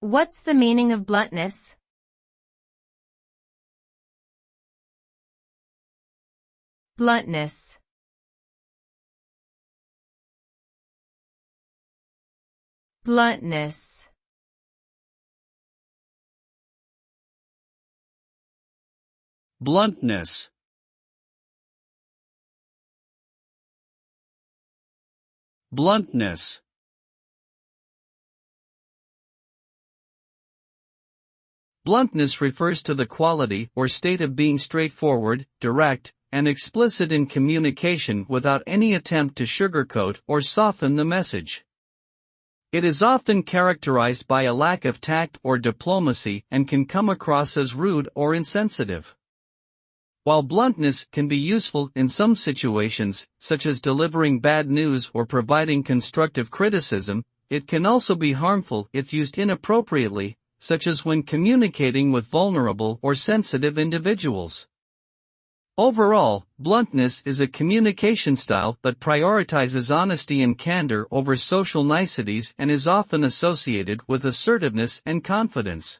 What's the meaning of bluntness? Bluntness. Bluntness. Bluntness. Bluntness. Bluntness refers to the quality or state of being straightforward, direct, and explicit in communication without any attempt to sugarcoat or soften the message. It is often characterized by a lack of tact or diplomacy and can come across as rude or insensitive. While bluntness can be useful in some situations, such as delivering bad news or providing constructive criticism, it can also be harmful if used inappropriately, such as when communicating with vulnerable or sensitive individuals. Overall, bluntness is a communication style that prioritizes honesty and candor over social niceties and is often associated with assertiveness and confidence.